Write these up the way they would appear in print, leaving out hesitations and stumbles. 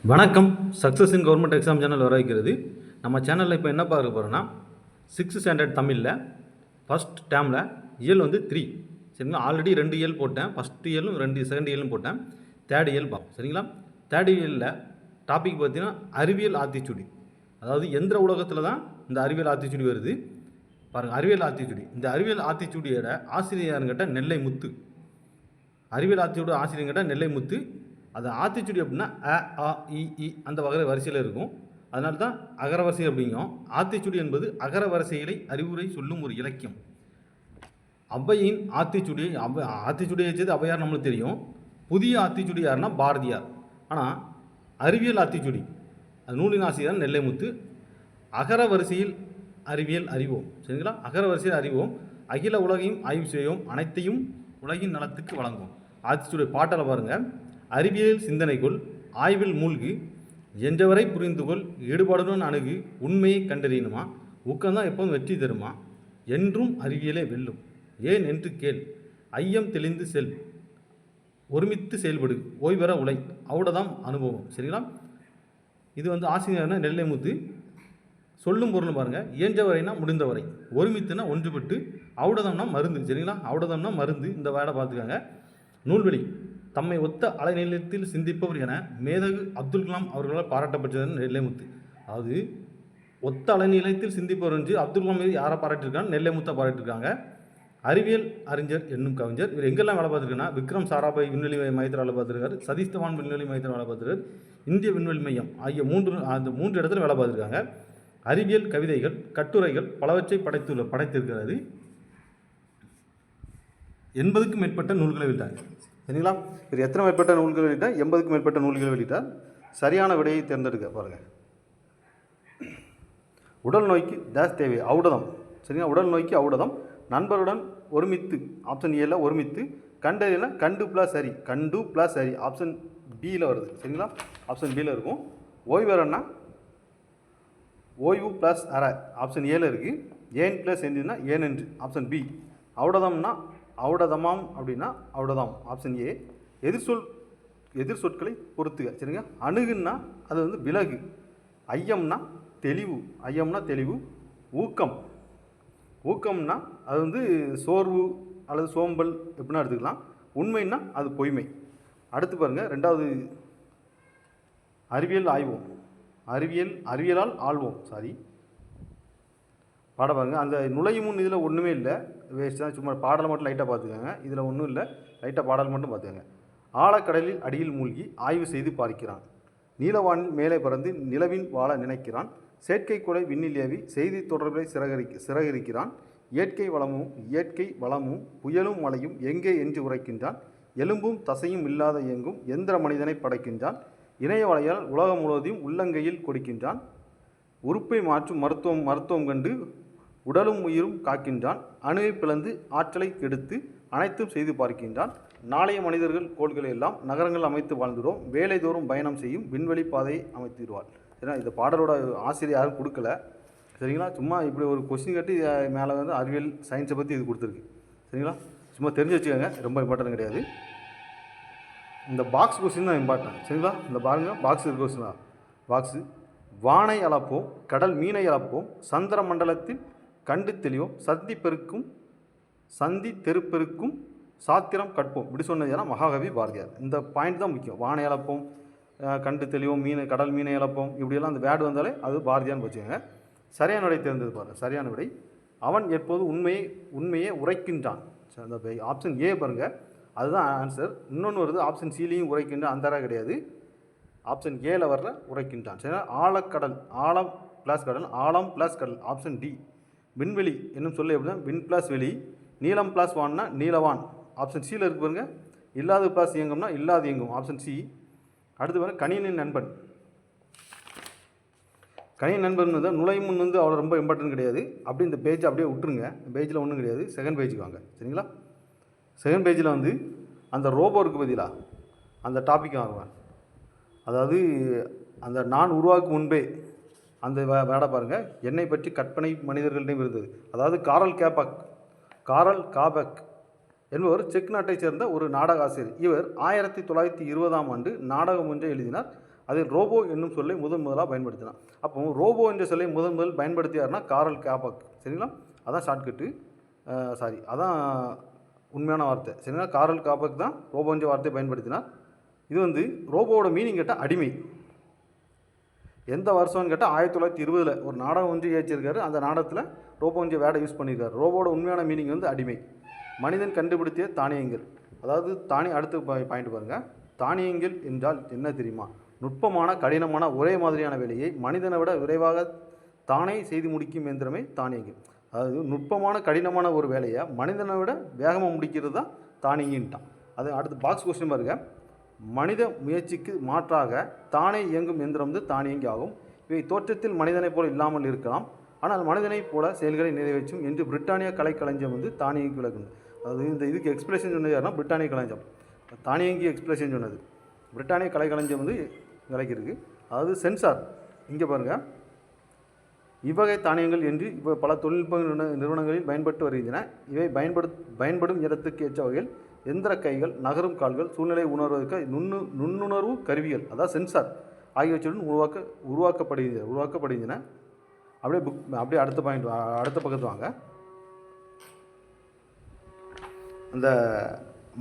வணக்கம். Success in government exam channel வரவேற்கிறது. நம்ம சேனலில் இப்போ என்ன பார்க்க போகிறோன்னா 6th ஸ்டாண்டர்ட் தமிழில் ஃபஸ்ட் டேர்மில் இயல் வந்து 3 சரிங்களா. ஆல்ரெடி 2 இயல் போட்டேன். ஃபஸ்ட் இயலும் 2 செகண்ட் இயலும் போட்டேன். தேர்ட் இயல் பார்ப்போம் சரிங்களா. தேர்ட் இயலில் டாபிக் பார்த்தீங்கன்னா அறிவியல் ஆத்திச்சூடி. அதாவது எந்திர உலகத்தில் தான் இந்த அறிவியல் ஆத்திச்சூடி வருது பாருங்கள். அறிவியல் ஆத்திச்சூடி, இந்த அறிவியல் ஆத்திச்சூடியோட ஆசிரியர்கிட்ட நெல்லை முத்து. அறிவியல் ஆத்திச்சூடி ஆசிரியர்கிட்ட நெல்லை முத்து. அது ஆத்திச்சூடி அப்படின்னா அ ஆ இ அந்த வகை வரிசையில் இருக்கும். அதனால தான் அகரவரிசை அப்படிங்கும். ஆத்திச்சூடி என்பது அகர வரிசைகளை அறிவுரை சொல்லும் ஒரு இலக்கியம். ஔவையின் ஆத்திச்சூடி, ஆத்திச்சூடியை வச்சது ஔவையார் நம்மளுக்கு தெரியும். புதிய ஆத்திச்சூடி யாருன்னா பாரதியார். ஆனால் அறிவியல் ஆத்திச்சூடி அது நூலின் ஆசிரியர் நெல்லைமுத்து. அகர வரிசையில் அறிவியல் அறிவோம் சரிங்களா. அகர வரிசையில் அறிவோம், அகில உலகையும் ஆய்வு செய்வோம், அனைத்தையும் உலகின் நலத்துக்கு வழங்கும். ஆத்திச்சூடி பாட்டில் பாருங்கள். அறிவியல் சிந்தனைக்குள் ஆய்வில் மூழ்கு, என்றவரை புரிந்துகொள், ஈடுபாடுடன் அணுகு, உண்மையை கண்டறியணுமா, ஊக்கம்தான் எப்போதும் வெற்றி தருமா, என்றும் அறிவியலே வெல்லும், ஏன் என்று கேள், ஐயம் தெளிந்து செல், ஒருமித்து செயல்படு, ஓய்வெற உழை, அவ்வளோதான் அனுபவம் சரிங்களா. இது வந்து ஆசிரியர்னா நெல்லைமுத்து. சொல்லும் பொருள் பாருங்கள். இயன்றவரைனா முடிந்தவரை, ஒருமித்துனா ஒன்றுபட்டு, அவுடதம்னா மருந்து சரிங்களா. அவுடதம்னா மருந்து. இந்த வேலை பார்த்துக்காங்க. நூல்வெளி தம்மை ஒத்த அலைநிலையத்தில் சிந்திப்பவர் என மேதகு அப்துல் கலாம் அவர்களால் பாராட்டப்பட்டது நெல்லைமுத்து. அதாவது ஒத்த அலைநிலையத்தில் சிந்திப்பவர் என்று அப்துல் கலாம் மீது யாரை பாராட்டியிருக்காங்க? நெல்லைமுத்தை பாராட்டியிருக்காங்க. அறிவியல் அறிஞர் என்னும் கவிஞர். இவர் எங்கெல்லாம் வேலை பார்த்துருக்குன்னா விக்ரம் சாராபாய் விண்வெளி மையத்தில் வேலை பார்த்துருக்காரு, சதீஷ் தவான் விண்வெளி மையத்தில் வேலை பார்த்துருக்காரு, இந்திய விண்வெளி மையம் ஆகிய மூன்று இடத்துல வேலை பார்த்துருக்காங்க. அறிவியல் கவிதைகள் கட்டுரைகள் பலவற்றை படைத்திருக்கிறாரு. 80க்கும் மேற்பட்ட நூல்களை வெளியிட்டார் சரிங்களா. இது எத்தனை மேற்பட்ட நூல்கள் வெளியிட்டார்? 80க்கும் மேற்பட்ட நூல்கள் வெளியிட்டார். சரியான விடையை தேர்ந்தெடுக்க பாருங்கள். உடல் நோய்க்கு டேஸ் தேவை ஔடதம் சரிங்களா. உடல் நோய்க்கு ஔடதம். நண்பருடன் ஒருமித்து ஆப்ஷன் ஏல ஒருமித்து. கண்டறியல கண்டு ப்ளஸ் சரி, கண்டு ப்ளஸ் சரி ஆப்ஷன் பியில் வருது சரிங்களா. ஆப்ஷன் பியில் இருக்கும். ஓய்வரன்னா ஓய்வு ப்ளஸ் அற ஆப்ஷன் ஏல இருக்குது. ஏன் ப்ளஸ் என்றுனா ஏன் என்று ஆப்ஷன் பி. ஔடதம்னா ஔடதமாம் அப்படின்னா ஔடதம் ஆப்ஷன் ஏ. எதிர் சொற்களை பொறுத்துக சரிங்க. அணுகுன்னா அது வந்து விலகு. ஐயம்னா தெளிவு, ஐயம்னா தெளிவு. ஊக்கம்னா அது வந்து சோர்வு அல்லது சோம்பல் எப்படின்னா எடுத்துக்கலாம். உண்மைன்னா அது பொய்மை. அடுத்து பாருங்கள். ரெண்டாவது அறிவியல் ஆய்வோம். அறிவியலால் ஆள்வோம் பாட பாருங்கள். அந்த நுழையும் முன் இதில் ஒன்றுமே இல்லை, வேஸ்ட் தான். சும்மா பாடலை மட்டும் லைட்டாக பார்த்துக்கோங்க. இதில் ஒன்றும் இல்லை, லைட்டாக பாடல் மட்டும் பார்த்துக்கோங்க. ஆழக்கடலில் அடியில் மூழ்கி ஆய்வு செய்து பார்க்கிறான். நீலவானில் மேலே பறந்து நிலவின் வாழ நினைக்கிறான். செயற்கைக்கோளை விண்ணில் ஏவி செய்தி தொடர்பை சிறகரிக்கிறான். இயற்கை வளமும் புயலும் மழையும் எங்கே என்று உரைக்கின்றான். எலும்பும் தசையும் இல்லாத இயங்கும் எந்திர மனிதனை படைக்கின்றான். இணைய வலையால் உலகம் முழுவதையும் உள்ளங்கையில் கொடுக்கின்றான். உறுப்பை மாற்றும் மருத்துவம் கண்டு உடலும் உயிரும் காக்கின்றான். அணுவை பிளந்து ஆற்றலை கெடுத்து அனைத்தும் செய்து பார்க்கின்றான். நாளைய மனிதர்கள் கோள்களை எல்லாம் நகரங்கள் அமைத்து வாழ்ந்துடும். வேலைதோறும் பயணம் செய்யும் விண்வெளி பாதையை அமைத்திடுவாள். ஏன்னா இந்த பாடலோட ஆசிரியர் யாரும் கொடுக்கல சரிங்களா. சும்மா இப்படி ஒரு கொஸ்டின் கட்டி மேலே வந்து அறிவியல் சயின்ஸை பற்றி இது கொடுத்துருக்கு சரிங்களா. சும்மா தெரிஞ்சு வச்சுக்கோங்க, ரொம்ப இம்பார்ட்டன் கிடையாது. இந்த பாக்ஸ் கொஸ்டின் தான் இம்பார்ட்டன் சரிங்களா. இந்த பாருங்கள், பாக்ஸ் இருக்க கொஸ்டின் தான். பாக்ஸு வானை அளப்போம், கடல் மீனை அளப்போம், சந்திர மண்டலத்தில் கண்டு தெளிவோம், சந்தி தெருப்பெருக்கும் சாத்திரம் கற்போம். இப்படி சொன்னது ஏன்னா மகாகவி பாரதியார். இந்த பாயிண்ட் தான் முக்கியம். வானை அளப்போம், கண்டு தெளிவோம், கடல் மீனை அளப்போம், இப்படியெல்லாம் அந்த வேர்டு வந்தாலே அது பாரதியார்னு வச்சுக்கோங்க. சரியான விடை தேர்ந்தது பாருங்கள். சரியான விடை அவன் எப்போது உண்மையை உரைக்கின்றான். அந்த ஆப்ஷன் ஏ பாருங்கள், அதுதான் ஆன்சர். இன்னொன்று வருது ஆப்ஷன் சிலையும் உரைக்கின்றான், அந்த கிடையாது. ஆப்ஷன் ஏல வர்ற உரைக்கின்றான் சரிங்களா. ஆழக்கடல் ஆழம் ப்ளஸ் கடல், ஆழம் ப்ளஸ் கடல் ஆப்ஷன் டி. விண்வெளி என்னும் சொல்ல எப்படின்னா விண் ப்ளஸ் வெளி. நீளம் ப்ளஸ் வான்னா நீலவான் ஆப்ஷன் சியில் இருக்கு பாருங்க. இல்லாத ப்ளஸ் இயங்கும்னா இல்லாது இயங்கும் ஆப்ஷன் சி. அடுத்து பாருங்க. கணினியின் நண்பன். கணினி நண்பன் வந்து நுழையும் முன் வந்து அவ்வளோ ரொம்ப இம்பார்ட்டன்ட் கிடையாது. அப்படி இந்த பேஜ் அப்படியே விட்டுருங்க. பேஜில் ஒன்றும் கிடையாது. செகண்ட் பேஜுக்கு வாங்க சரிங்களா. செகண்ட் பேஜில் வந்து அந்த ரோபோ இருக்குது பதிலாக அந்த டாபிக் வாங்குவேன். அதாவது அந்த நான் உருவாக்கும் முன்பே அந்த வேடை பாருங்கள். என்னை பற்றி கற்பனை மனிதர்களிடம் இருந்தது. அதாவது காரல் காபக் என்பவர் செக் நாட்டை சேர்ந்த ஒரு நாடக ஆசிரியர். இவர் 1920ஆம் ஆண்டு நாடகம் ஒன்றை எழுதினார். அதில் ரோபோ என்னும் சொல்லை முதலாக பயன்படுத்தினார். அப்போ ரோபோ என்ற சொல்லை முதல் பயன்படுத்தியாருன்னா காரல் காபக். சரிங்களா, அதான் ஷார்ட்கட்டு. அதான் உண்மையான வார்த்தை. சரிங்களா, காரல் காபக் தான் ரோபோ என்ற வார்த்தையை பயன்படுத்தினார். இது வந்து ரோபோவோட மீனிங் கேட்டால் அடிமை. எந்த வருஷம்னு கேட்டால் 1920 ஒரு நாடகம் ஒன்று இயற்றிருக்காரு. அந்த நாடகத்தில் ரோபோ என்ற வேர்டை யூஸ் பண்ணியிருக்காரு. ரோபோட உண்மையான மீனிங் வந்து அடிமை. மனிதன் கண்டுபிடித்திய தானியங்கள், அதாவது அடுத்த பாயிண்ட் பாருங்கள். தானியங்கள் என்றால் என்ன தெரியுமா? நுட்பமான கடினமான ஒரே மாதிரியான வேலையை மனிதனை விட விரைவாக தானே செய்து முடிக்கும் இயந்திரமே தானியங்கள். அதாவது நுட்பமான கடினமான ஒரு வேலையை மனிதனை விட வேகமாக முடிக்கிறது தான் தானியங்கின்ட்டான். அது அடுத்து பாக்ஸ் கொஸ்டின் பாருங்க. மனித முயற்சிக்கு மாற்றாக தானே இயங்கும் எந்திரம் வந்து தானியங்கி ஆகும். இவை தோற்றத்தில் மனிதனைப் போல இல்லாமல் இருக்கலாம், ஆனால் மனிதனைப் போல செயல்களை நிறைவேற்றும் என்று பிரிட்டானிய கலைக்களஞ்சியம் வந்து தானியங்கி விளக்குது. அதாவது இந்த இதுக்கு எக்ஸ்பிரஷன் சொன்னது யாருன்னா பிரிட்டானிய களஞ்சியம். தானியங்கி எக்ஸ்பிரஷன் சொன்னது பிரிட்டானிய கலைக்களஞ்சியம் வந்து விளக்கியிருக்கு. அதாவது சென்சார் இங்கே பாருங்கள். இவ்வகை தானியங்கள் என்று இப்போ பல தொழில்நுட்ப நிறுவனங்களில் பயன்பட்டு வருகின்றன. இவை பயன்படும் இடத்துக்கு ஏற்ற வகையில் எந்திர கைகள், நகரும் கால்கள், சூழ்நிலை உணர்வதற்கு நுண்ணுணர்வு கருவிகள், அதாவது சென்சார் ஆகியவற்றுடன் உருவாக்கப்படுகின்றன. அப்படியே அடுத்த பாயிண்ட், அடுத்த பக்கத்து வாங்க. அந்த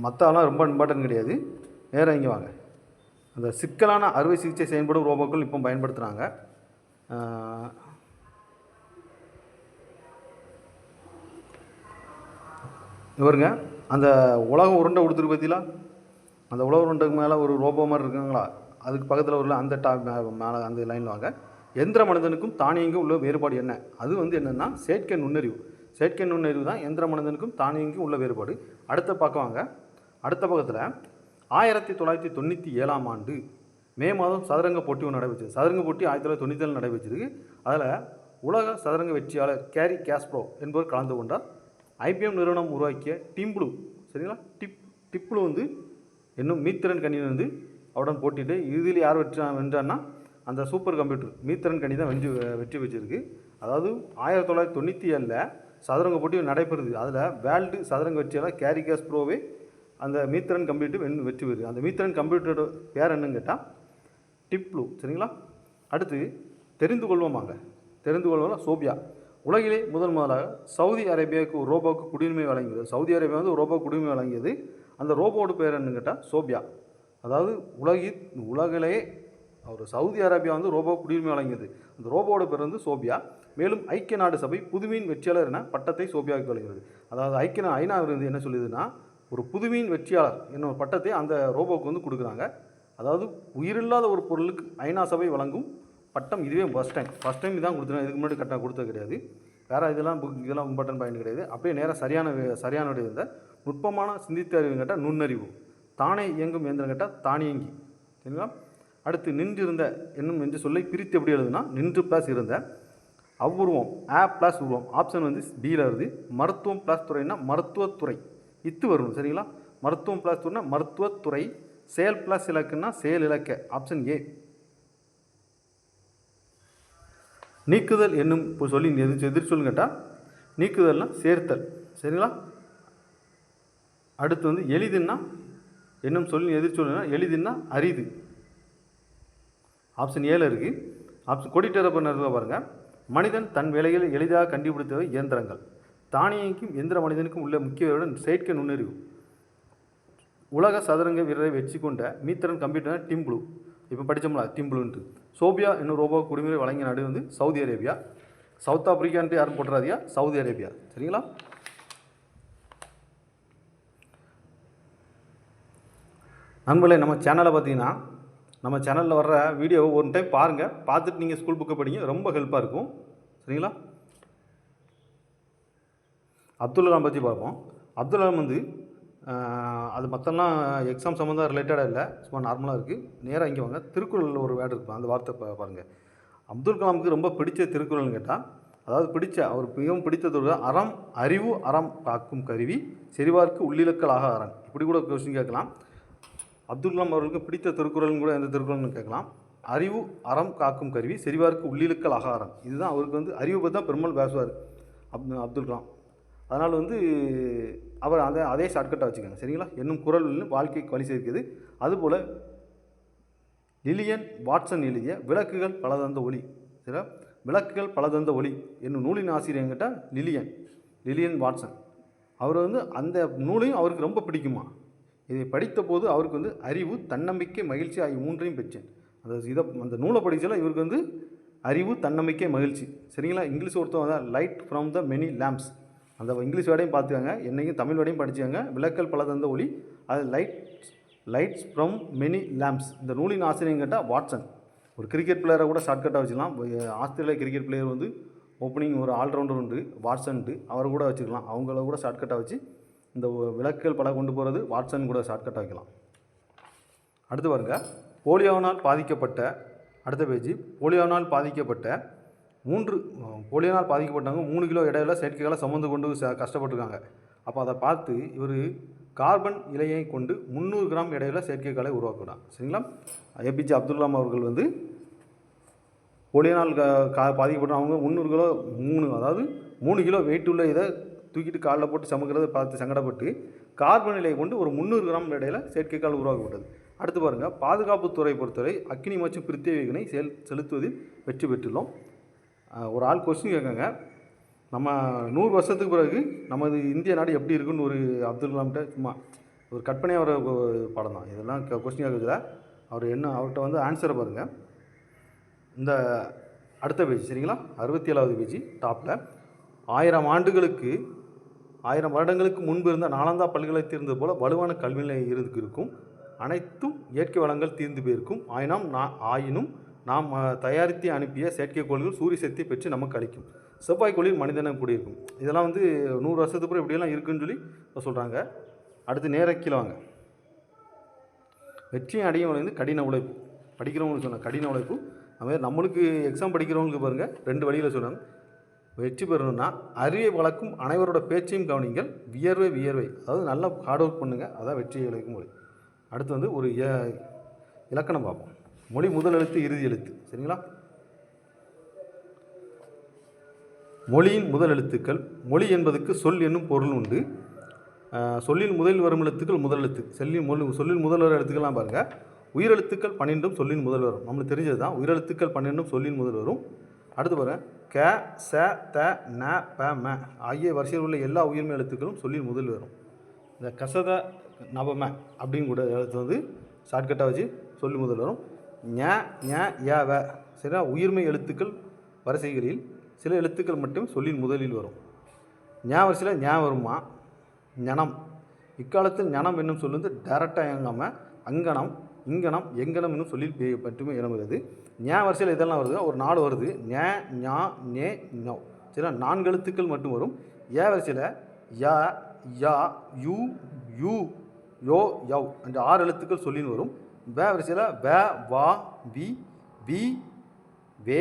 மற்றெல்லாம் ரொம்ப இம்பார்ட்டன்ட் கிடையாது, நேராக இங்கே வாங்க. அந்த சிக்கலான அறுவை சிகிச்சை செயல்படும் ரோபோக்கள் இப்போ பயன்படுத்துகிறாங்க. இவருங்க அந்த உலக உருண்டை கொடுத்துருக்கு பார்த்தீங்களா, அந்த உலக உருண்டைக்கு மேலே ஒரு ரோபோ மாதிரி இருக்குங்களா, அதுக்கு பக்கத்தில் உள்ள அந்த மேலே அந்த லைனில் வாங்க. எந்திர மனிதனுக்கும் தானியங்கும் உள்ள வேறுபாடு என்ன? அது வந்து என்னென்னா செயற்கை நுண்ணறிவு தான் எந்திர மனிதனுக்கும் தானியங்கும் உள்ள வேறுபாடு. அடுத்த பக்கம் வாங்க. அடுத்த பக்கத்தில் 1997 ஆண்டு மே மாதம் சதுரங்க போட்டி ஒன்று நடைபெற்றது. சதுரங்க போட்டி 1997 நடைபெற்றிருக்கு. அதில் உலக சதுரங்க வெற்றியாளர் கேரி காஸ்பரோவ் என்பவர் கலந்து கொண்டார். IBM நிறுவனம் உருவாக்கிய டிம்ப்ளூ, சரிங்களா, டிப்ளூ வந்து இன்னும் மீத்திரன் கணினி வந்து அவருடன் போட்டிட்டு இறுதியில் யார் வென்றான்னா அந்த சூப்பர் கம்ப்யூட்டர் மீத்திரன் கணி தான் வெற்றி பெற்றிருக்கு. அதாவது 1997 சதுரங்க போட்டி நடைபெறுது. அதில் வேர்ல்டு சதுரங்க வெற்றியாளர் கேரி காஸ்பரோவே அந்த மீத்திரன் கம்ப்யூட்டர் வெற்றி பெறுது. அந்த மீத்திரன் கம்ப்யூட்டரோட பேர் என்னன்னு கேட்டால் டிப்ளூ. சரிங்களா, அடுத்து தெரிந்து கொள்வோம் சோபியா. உலகிலே முதலாக சவுதி அரேபியாவுக்கு ஒரு ரோபோவுக்கு குடியுரிமை வழங்கியது. சவுதி அரேபியா வந்து ரோபோ குடியுரிமை வழங்கியது. அந்த ரோபோவோட பேர் என்னன்னு கேட்டால் சோபியா. அதாவது உலகிலேயே ஒரு சவுதி அரேபியா வந்து ரோபோ குடியுரிமை வழங்கியது. அந்த ரோபோவோட பேர் வந்து சோபியா. மேலும் ஐக்கிய நாடு சபை புதுமையின் வெற்றியாளர் என பட்டத்தை சோபியாவுக்கு வழங்குகிறது. அதாவது ஐநா வந்து என்ன சொல்லுதுன்னா ஒரு புதுமையின் வெற்றியாளர் என்னும் ஒரு பட்டத்தை அந்த ரோபோவுக்கு வந்து கொடுக்குறாங்க. அதாவது உயிரில்லாத ஒரு பொருளுக்கு ஐநா சபை வழங்கும் பட்டம் இதுவே ஃபஸ்ட் டைம் இதான் கொடுத்துருங்க. இதுக்கு முன்னாடி கரெக்டாக கொடுத்தது கிடையாது. வேறு இதெல்லாம் இம்பார்ட்டன்ட் பாயிண்ட் கிடையாது. அப்படியே நேராக சரியான இந்த நுட்பமான சிந்தித்து அறிவு கேட்டால் நுண்ணறிவு, தானே இயங்கும் இயந்திரம் கேட்டால் தானியங்கி. சரிங்களா, அடுத்து நின்றிருந்த என்னும் என்று சொல்லை பிரித்து எப்படி எழுதுனா நின்று ப்ளஸ் இருந்த, அவ்வுருவம் ப்ளஸ் உருவம், ஆப்ஷன் வந்து பியில் வருது. மருத்துவம் ப்ளஸ் துறைனா மருத்துவத்துறை, இத்து வரும். சரிங்களா, மருத்துவம் ப்ளஸ் துறைனா மருத்துவத்துறை, செயல் ப்ளஸ் இலக்குன்னா செயல் இலக்க, ஆப்ஷன் ஏ. நீக்குதல் என்னும் சொல்லி எதிர்ச்சொல் கேட்டால் நீக்குதல்னா சேர்த்தல். சரிங்களா, அடுத்து வந்து எளிதுன்னா என்னும் சொல்லி எதிர்ச்சொல்னா எளிதுன்னா அரிது, ஆப்ஷன் ஏல இருக்குது. ஆப்ஷன் கொடிட்டரப்பு பாருங்கள். மனிதன் தன் வேலைகளை எளிதாக கண்டுபிடித்தவை இயந்திரங்கள். தானியங்கிக்கும் எந்திர மனிதனுக்கும் உள்ள முக்கிய செயற்கை நுண்ணறிவு. உலக சதுரங்க வீரரை வெற்றி கொண்ட மீத்திரன் கம்ப்யூட்டர் டிம்ப்ளூ. இப்போ படித்தோம்ல டிம்ப்ளூன்ட்டு. சோபியா என்னும் ரோபோ குடிமுறை வழங்கிய நாடு வந்து சவுதி அரேபியா. சவுத் ஆப்பிரிக்கான்ட்டு யாரும் போட்டுறாதியா, சவுதி அரேபியா. சரிங்களா, நண்பர்களே நம்ம சேனலை பார்த்தீங்கன்னா நம்ம சேனலில் வர்ற வீடியோவை ஒரு டைம் பாருங்கள். பார்த்துட்டு நீங்கள் ஸ்கூல் புக்கை படிங்க, ரொம்ப ஹெல்ப்பாக இருக்கும். சரிங்களா, அப்துல் கலாம் பற்றி பார்ப்போம். அப்துல் கலாம் வந்து அது மற்றெல்லாம் எக்ஸாம் சம்மந்தம் ரிலேட்டடாக இல்லை, சும்மா நார்மலாக இருக்குது. நேராக இங்கே வாங்க. திருக்குறளில் ஒரு வேர்டு இருக்கும், அந்த வார்த்தை பாருங்கள். அப்துல் கலாமுக்கு ரொம்ப பிடிச்ச திருக்குறள்னு கேட்டால், அதாவது அவர் மிகவும் பிடித்தது அறம் அறிவு அறம் காக்கும் கருவி செறிவார்க்கு உள்ளிலக்கலாக அரண். இப்படி கூட கொஸ்டின் கேட்கலாம். அப்துல் கலாம் அவர்களுக்கு பிடித்த திருக்குறள்னு கூட எந்த திருக்குறள்னு கேட்கலாம். அறிவு அறம் காக்கும் கருவி செறிவார்க்கு உள்ளிலக்கலாக அரண். இதுதான் அவருக்கு வந்து அறிவு பற்றி தான் பெரும்பாலும் பேசுவார் அப்துல் கலாம். அதனால் வந்து அவர் அதே ஷார்ட்கட்டாக வச்சுக்கோங்க. சரிங்களா, என்னும் குறள் வாழ்க்கைக்கு வழி சேர்க்குது. அதுபோல் லிலியன் வாட்சன் எழுதிய விளக்குகள் பலதந்த ஒளி. சரியா, விளக்குகள் பலதந்த ஒளி என்னும் நூலின் ஆசிரியர் கேட்டால் லிலியன் வாட்சன். அவர் வந்து அந்த நூலையும் அவருக்கு ரொம்ப பிடிக்குமா. இதை படித்த போது அவருக்கு வந்து அறிவு, தன்னம்பிக்கை, மகிழ்ச்சி ஆகிய மூன்றையும் பெற்றேன். அந்த நூலை படித்தால இவருக்கு வந்து அறிவு, தன்னம்பிக்கை, மகிழ்ச்சி. சரிங்களா. இங்கிலீஷ் ஒருத்தவங்க தான் light from the many lamps, அந்த இங்கிலீஷ் வேர்டையும் பார்த்துக்காங்க, என்னைக்கும் தமிழ் வேர்டையும் படிச்சுக்காங்க. விளக்கல் பல தந்த ஒளி, அது லைட்ஸ் ஃப்ரம் மெனி லேம்ப்ஸ். இந்த நூலின் ஆசிரியர் கேட்டால் வாட்சன். ஒரு கிரிக்கெட் பிளேயரை கூட ஷார்ட்கட்டாக வச்சுக்கலாம். ஆஸ்திரேலியா கிரிக்கெட் பிளேயர் வந்து ஓப்பனிங் ஒரு ஆல்ரவுண்டர் உண்டு வாட்சன்ட்டு, அவரை கூட வச்சுக்கலாம். அவங்கள கூட ஷார்ட்கட்டாக வச்சு இந்த விளக்குகள் பல கொண்டு போகிறது வாட்சன் கூட ஷார்ட்கட்டாக வைக்கலாம். அடுத்து பாருங்க, போலியோனால் பாதிக்கப்பட்ட, அடுத்த பேஜ், போலியோனால் பாதிக்கப்பட்டவங்க 3 கிலோ இடையில செயற்கைகளை சுமந்து கொண்டு கஷ்டப்பட்டுருக்காங்க. அப்போ அதை பார்த்து இவர் கார்பன் இலையை கொண்டு 300 கிராம் இடையில செயற்கைகளை உருவாக்குறாங்க. சரிங்களா. ஏபிஜே அப்துல் கலாம் அவர்கள் வந்து போலியோனால் பாதிக்கப்பட்டவங்க 300 கிலோ 3 கிலோ வெயிட் உள்ள இதை தூக்கிட்டு காலில் போட்டு சமைக்கிறத பார்த்து சங்கடப்பட்டு கார்பன் இலையை கொண்டு ஒரு 300 கிராம் இடையில செயற்கைக்கால் உருவாக்கப்பட்டது. அடுத்து பாருங்கள், பாதுகாப்புத்துறை பொறுத்தவரை அக்னி மற்றும் பிரித்திவிகளை செலுத்துவதில் வெற்றி பெற்றுள்ளோம். ஒரு ஆள் கொஸ்டின் கேட்காங்க, நம்ம 100 வருஷத்துக்கு பிறகு நமது இந்திய நாடு எப்படி இருக்குன்னு ஒரு அப்துல் கலாம்கிட்ட சும்மா ஒரு கற்பனையாக வர படம் தான் இதெல்லாம். கொஸ்டின் கேட்குறதுல அவர்கிட்ட வந்து ஆன்சரை பாருங்கள். இந்த அடுத்த பேஜ் சரிங்களா, 67வது பேஜ் டாப்பில் 1000 வருடங்களுக்கு முன்பு இருந்த நாலந்தா பல்கலைக்கழகத்தில் இருந்தது போல வலுவான கல்வி நிலை இருக்கும். அனைத்தும் இயற்கை வளங்கள் தீர்ந்து போயிருக்கும். ஆயினும் நாம் தயாரித்து அனுப்பிய செயற்கைக்கோள்கள் சூரிய சக்தியை பெற்று நமக்கு அளிக்கும். செவ்வாய்க்கோளில் மனிதனம் கூடியிருக்கும். இதெல்லாம் வந்து 100 வருஷத்துக்கு அப்புறம் இப்படியெல்லாம் இருக்குன்னு சொல்லி சொல்கிறாங்க. அடுத்து நேரக்கீழே வாங்க. வெற்றியை அடையவங்க வந்து கடின உழைப்பு. படிக்கிறவங்களுக்கு சொன்ன கடின உழைப்பு. அதுமாதிரி நம்மளுக்கு எக்ஸாம் படிக்கிறவங்களுக்கு பாருங்கள் 2 வழியில் சொன்னாங்க. வெற்றி பெறணும்னா அறிவை வளர்க்கும் அனைவரோட பேச்சையும் கவனிங்கள், வியர்வை, அதாவது நல்லா ஹார்ட் ஒர்க் பண்ணுங்கள், அதான் வெற்றியை விளைக்கும் மொழி. அடுத்து வந்து ஒரு இலக்கணம் பார்ப்போம். மொழி முதல் எழுத்து இறுதி எழுத்து. சரிங்களா. மொழியின் முதல் எழுத்துக்கள். மொழி என்பதுக்கு சொல் என்னும் பொருள் உண்டு. சொல்லின் முதலில் வரும் எழுத்துக்கள் முதல் எழுத்து. சொல்லின் முதல் வரும் எழுத்துக்கள்லாம் பாருங்கள். உயிரெழுத்துக்கள் 12 சொல்லின் முதல் வரும். நம்மளுக்கு தெரிஞ்சது தான். உயிரெழுத்துக்கள் 12 சொல்லின் முதல் வரும். அடுத்து பாருங்கள், க, ச, த, ந, ப, ம ஆகிய வரிசையில் உள்ள எல்லா உயிர்மை எழுத்துக்களும் சொல்லின் முதல் வரும். இந்த கசத நவம அப்படின்னு கூட எழுத்து வந்து ஷார்ட்கட்டாக வச்சு சொல்லி முதல் வரும். ஞ, வ சரியா, உயிர்மை எழுத்துக்கள் வரிசைகளில் சில எழுத்துக்கள் மட்டும் சொல்லின் முதலில் வரும். ஞ வரிசையில் ஞ வருமா. ஞனம், இக்காலத்தில் ஞனம் என்னும் சொல் வந்து டைரக்டாக இயங்காமல் அங்கனம், இங்கனம், எங்கனம் என்னும் சொல்லில் மட்டுமே இடம்பெறுது. ஞ வரிசையில் இதெல்லாம் வருது, ஒரு 4 வருது. ஞ, ஞா, நே, ஞோ சரியா, 4 எழுத்துக்கள் மட்டும் வரும். ஏ வரிசையில் ய, யா, யூ, யூ, யோ, யவ் என்ற 6 எழுத்துக்கள் சொல்லின்னு வரும். வே வரிசையில் வே, வா, வி, வி, வே,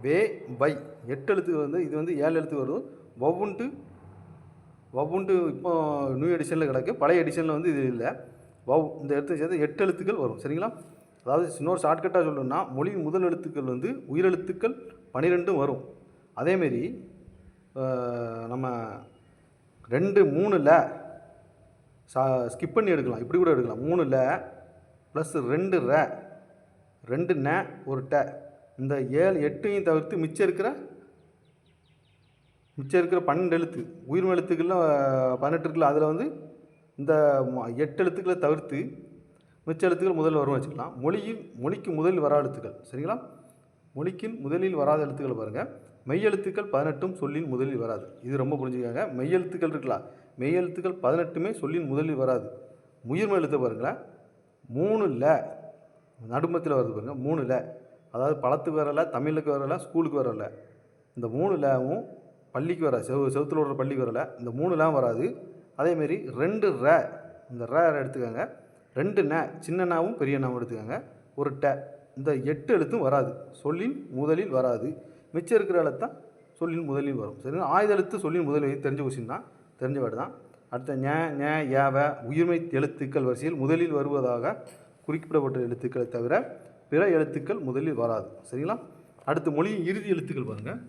வே, வை 8 எழுத்துக்கள் வந்து இது வந்து 7 எழுத்து வரும். வவ்வுண்டு இப்போ நியூ எடிஷனில் கிடக்கு. பழைய எடிஷனில் வந்து இது இல்லை. இந்த எழுத்து சேர்த்து 8 எழுத்துக்கள் வரும். சரிங்களா. அதாவது இன்னொரு ஷார்ட்கட்டாக சொல்லணும்னா மொழியின் முதல் எழுத்துக்கள் வந்து உயிரெழுத்துக்கள் 12 வரும். அதேமாரி நம்ம 3ல் ஸ்கிப் பண்ணி எடுக்கலாம். இப்படி கூட எடுக்கலாம். 3ல் ப்ளஸ் 2 ர 2 ந 1 ட இந்த 7 8ஐயும் தவிர்த்து மிச்சம் இருக்கிற 12 எழுத்து உயிர்மை எழுத்துக்களில் 18 இருக்குல்ல, அதில் வந்து இந்த 8 எழுத்துக்களை தவிர்த்து மிச்ச எழுத்துக்கள் முதல்ல வரும் வச்சுக்கலாம். மொழிக்கு முதலில் வராத எழுத்துக்கள். சரிங்களா. மொழிக்கின் முதலில் வராத எழுத்துக்கள் பாருங்கள். மெய்யெழுத்துக்கள் 18 சொல்லின் முதலில் வராது. இது ரொம்ப புரிஞ்சுக்காங்க. மெய்யெழுத்துக்கள் இருக்கலாம், மெய்யெழுத்துக்கள் 18மே சொல்லின் முதலில் வராது. உயிர்மை எழுத்து பாருங்களேன், 3ல் நடுமத்தில் வருது பாருங்கள். 3ல் அதாவது பழத்துக்கு வரல, தமிழுக்கு வரல, ஸ்கூலுக்கு வரல. இந்த 3லவும் பள்ளிக்கு வர செவத்தில் விடுற பள்ளிக்கு வரல. இந்த 3லாம் வராது. அதேமாரி 2 ர இந்த ர எடுத்துக்கோங்க. 2 ந சின்ன நாவும் பெரிய நாவும் எடுத்துக்கோங்க. 1 ட இந்த 8 எழுத்தும் வராது, சொல்லின் முதலில் வராது. மிச்சம் இருக்கிற எழுத்தான் சொல்லின் முதலில் வரும். சரி, ஆயுத எழுத்து சொல்லின் முதலில் தெரிஞ்ச கொஸ்டின் தான், தெரிஞ்ச வேர்டு தான். அடுத்த ஞ, ஏவ உயிர்மை எழுத்துக்கள் வரிசையில் முதலில் வருவதாக குறிப்பிடப்பட்ட எழுத்துக்களை தவிர பிற எழுத்துக்கள் முதலில் வராது. சரிங்களா. அடுத்து மொழியின் இறுதி எழுத்துக்கள் பாருங்கள்.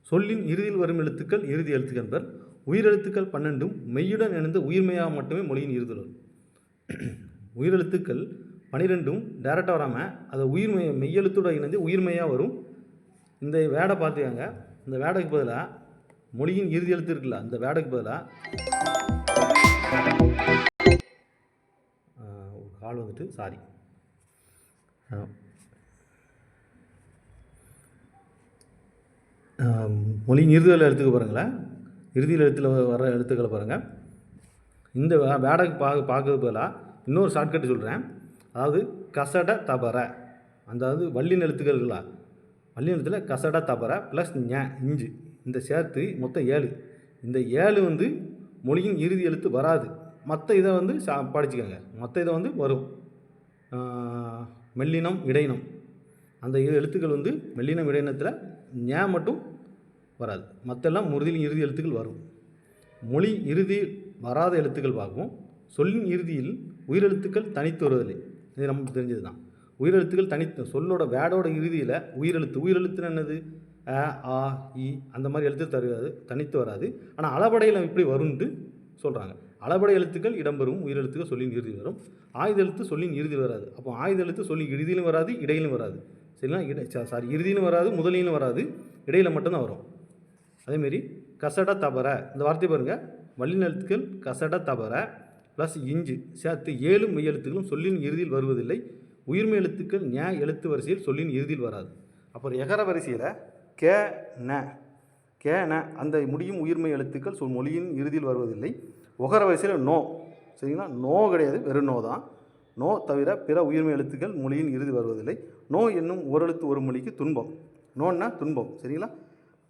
சொல்லின் இறுதியில் வரும் எழுத்துக்கள் இறுதி எழுத்துக்கள் என்பர். உயிரெழுத்துக்கள் 12 மெய்யுடன் இணைந்து உயிர்மையாக மட்டுமே மொழியின் இறுதியில் வரும். உயிரெழுத்துக்கள் 12ம் டேரெக்டாக வராமல் அதை மெய்யெழுத்தோட இணைந்து உயிர்மெய்யாக வரும். இந்த வேடை பார்த்துக்கங்க. இந்த வேடைக்கு பதிலாக மொழியின் இறுதி எழுத்து இருக்குல்ல, அந்த வேடைக்கு பதிலாக ஒரு கால் வந்துட்டு சாரி மொழியின் இறுதியில் எழுத்துக்கு பாருங்களேன். இறுதியில் எழுத்தில் வர எழுத்துக்களை பாருங்கள். இந்த வேடைக்கு பார்க்கறது பதிலாக இன்னொரு ஷார்ட்கட்டு சொல்கிறேன். அதாவது கசட தபர, அதாவது வல்லின் எழுத்துக்கள்களா, வல்லின் எழுத்தில் கசட தபர ப்ளஸ் இஞ்சு இந்த சேர்த்து மொத்தம் 7. இந்த 7 வந்து மொழியின் இறுதி எழுத்து வராது. மற்ற இதை வந்து படிச்சுக்கோங்க. மற்ற இதை வந்து வரும். மெல்லினம் இடையினம் அந்த எழுத்துக்கள் வந்து மெல்லினம் இடையினத்தில் மட்டும் வராது. மற்றெல்லாம் மொழியின் இறுதி எழுத்துக்கள் வரும். மொழி இறுதி வராத எழுத்துக்கள் பார்ப்போம். சொல்லின் இறுதியில் உயிரெழுத்துக்கள் தனித்து வருவதில்லை. இது நமக்கு தெரிஞ்சது தான். உயிரெழுத்துக்கள் தனித்து, சொல்லோட வேடோட இறுதியில் உயிரெழுத்துன்னு என்னது, அ ஆ இ அந்த மாதிரி எழுத்து தனித்து வராது. ஆனால் அளபடையில் இப்படி வரும்னு சொல்கிறாங்க. அளபடை எழுத்துக்கள் இடம்பெறும் உயிரெழுத்துக்கள் சொல்லின் இறுதியில் வரும். ஆயுத எழுத்து சொல்லின் இறுதியில் வராது. அப்போ ஆயுத எழுத்து சொல்லின் இறுதியிலும் வராது, இடையிலும் வராது. சரிங்களா? இறுதியிலும் வராது, முதலிலும் வராது, இடையில் மட்டும்தான் வரும். அதேமாரி கசட தபர இந்த வார்த்தை பாருங்கள். வல்லின எழுத்துக்கள் கசட தபர ப்ளஸ் இஞ்சு சேர்த்து 7 மெய் எழுத்துக்களும் சொல்லின் இறுதியில் வருவதில்லை. உயிர்மெய் எழுத்துக்கள் எழுத்து வரிசையில் சொல்லின் இறுதியில் வராது. அப்புறம் எகர வரிசையில் கே ந அந்த முடியும் உயிர்மெய் எழுத்துக்கள் மொழியின் இறுதியில் வருவதில்லை. ஒகர வரிசையில் நோ. சரிங்களா? நோ கிடையாது, வெறும் நோ தான். நோ தவிர பிற உயிர்மெய் எழுத்துக்கள் மொழியின் இறுதி வருவதில்லை. நோ என்னும் ஓரெழுத்து ஒரு மொழிக்கு துன்பம். நோன்னா துன்பம். சரிங்களா?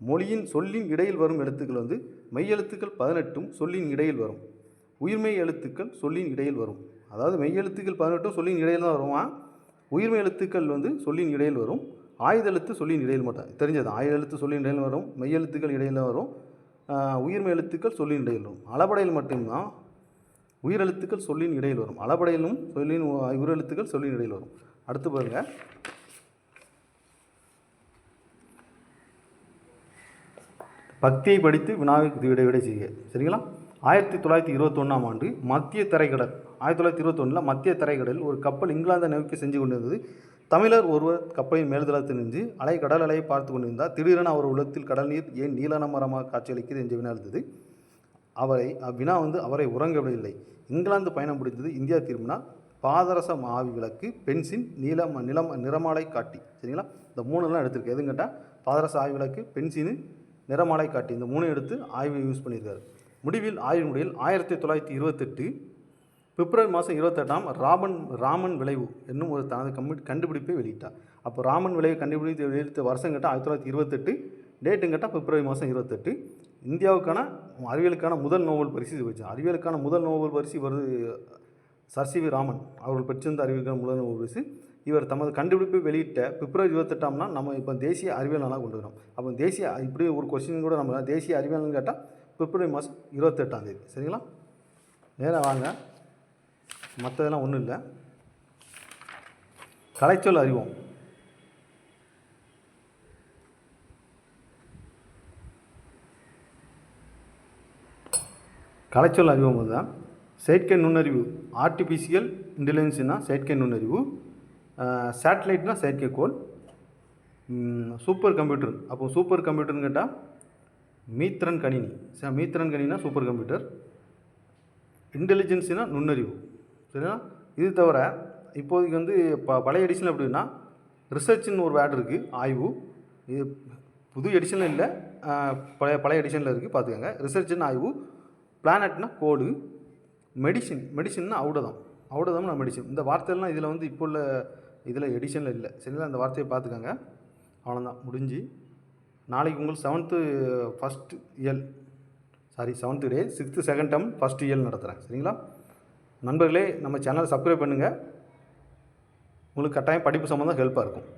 மொழியின் சொல்லின் இடையில் வரும் எழுத்துக்கள் வந்து மெய்யெழுத்துக்கள் 18ம் சொல்லின் இடையில் வரும். உயிர்மெய் எழுத்துக்கள் சொல்லின் இடையில் வரும். அதாவது மெய்யெழுத்துக்கள் 18ம் சொல்லின் இடையில் தான் வருமா. உயிர்மெய் எழுத்துக்கள் வந்து சொல்லின் இடையில் வரும். ஆயுத எழுத்து சொல்லின் இடையில் மட்டும் தெரிஞ்சது. ஆயுத எழுத்து சொல்லின் இடையில் வரும், மெய்யெழுத்துக்கள் இடையில் வரும், உயிர்மெய் எழுத்துக்கள் சொல்லின் இடையில் வரும். அளபடையில் மட்டும்தான் உயிரெழுத்துக்கள் சொல்லின் இடையில் வரும். அளபடையிலும் உயிரெழுத்துக்கள் சொல்லின் இடையில் வரும். அடுத்து பாருங்கள். பக்தியை படித்து வினாவுக்கு விடை செய்க. சரிங்களா? 1921ஆம் ஆண்டு மத்திய தரைக்கடல் 1921 மத்திய தரைக்கடலில் ஒரு கப்பல் இங்கிலாந்தை நோக்கி செஞ்சு கொண்டிருந்தது. தமிழர் ஒருவர் கப்பலின் மேல்தளத்தில் நின்று கடல் அலையை பார்த்து கொண்டிருந்தார். திடீரென அவர் உள்ளத்தில் கடல் நீர் ஏன் நீலமரமாக காட்சியளிக்கிறது என்று வினா எழுந்தது. அவ்வினா அவரை உறங்கவில்லை. இங்கிலாந்து பயணம் முடிந்தது. இந்தியா திரும்பினார். பாதரச ஆவி விளக்கு, பென்சின், நிறமாலை காட்டி. சரிங்களா? இந்த 3 எடுத்திருக்கு. எதுன்னு கேட்டால் பாதரச ஆவி விளக்கு, பென்சின், நிறமாலை காட்டி இந்த 3 எடுத்து ஆய்வு யூஸ் பண்ணியிருக்காரு. முடிவில் ஆய்வு முடிவில் 1928 பிப்ரவரி மாதம் 28ஆம் ராமன் விளைவு என்னும் ஒரு தனது கண்டுபிடிப்பை வெளியிட்டார். அப்போ ராமன் விளைவு கண்டுபிடித்து வெளியிட்ட வருஷம் கேட்டால் 1928, டேட்டுன்னு கேட்டால் பிப்ரவரி மாதம் 28. இந்தியாவுக்கான அறிவியலுக்கான முதல் நோபல் பரிசு வச்சார். அறிவியலுக்கான முதல் நோபல் பரிசு வருது சர் சி வி ராமன் அவர்கள் பெற்றிருந்த அறிவியலுக்கான முதல் நோபல் பரிசு. இவர் தமது கண்டுபிடிப்பை வெளியிட்ட பிப்ரவரி 28ஆம்னா நம்ம இப்போ தேசிய அறிவியல் நாளாக கொண்டு வரோம். அப்போ தேசிய இப்படி ஒரு கொஸ்டின் கூட நம்ம தேசிய அறிவியல்னு கேட்டால் பிப்ரவரி மாதம் 28ஆம் தேதி. சரிங்களா? நேராக வாங்க. மற்றதெல்லாம் ஒன்றும் இல்லை. கலைச்சொல் அறிவோம். கலைச்சொல் அறிவோம் தான் செயற்கை நுண்ணறிவு. ஆர்டிஃபிஷியல் இன்டெலிஜென்ஸ்னா செயற்கை நுண்ணறிவு. சேட்டலைட்னா செயற்கைக்கோள். Super computer. அப்போ சூப்பர் கம்ப்யூட்டர்னு கேட்டால் மீத்திரன் கணினி. மீத்திரன் கணினா சூப்பர் கம்ப்யூட்டர். இன்டெலிஜென்ஸ்னா நுண்ணறிவு. சரிங்களா? இது தவிர இப்போதைக்கு வந்து பழைய எடிஷனில் எப்படின்னா ரிசர்ச்னு ஒரு வேர்டு இருக்குது, ஆய்வு. இது புது எடிஷனில் இல்லை, பழைய எடிஷனில் இருக்குது, பார்த்துக்கோங்க. ரிசர்ச்னு ஆய்வு. பிளானட்னா கோடு. மெடிசின்னா ஔடதம்னா மெடிசின். இந்த வார்த்தையெல்லாம் இதில் வந்து இப்போ உள்ள இதில் எடிஷனில் இல்லை. சரிங்களா? அந்த வார்த்தையை பார்த்துக்கோங்க. அவ்வளோதான், முடிஞ்சு. நாளைக்கு உங்களுக்கு 7th டே 6th செகண்ட் டேர்ம் ஃபஸ்ட் இயல் நடத்துகிறேன். சரிங்களா? நண்பர்களே, நம்ம சேனலை சப்ஸ்கிரைப் பண்ணுங்கள். உங்களுக்கு கட்டாயம் படிப்பு சம்மந்தம் ஹெல்ப்பாக இருக்கும்.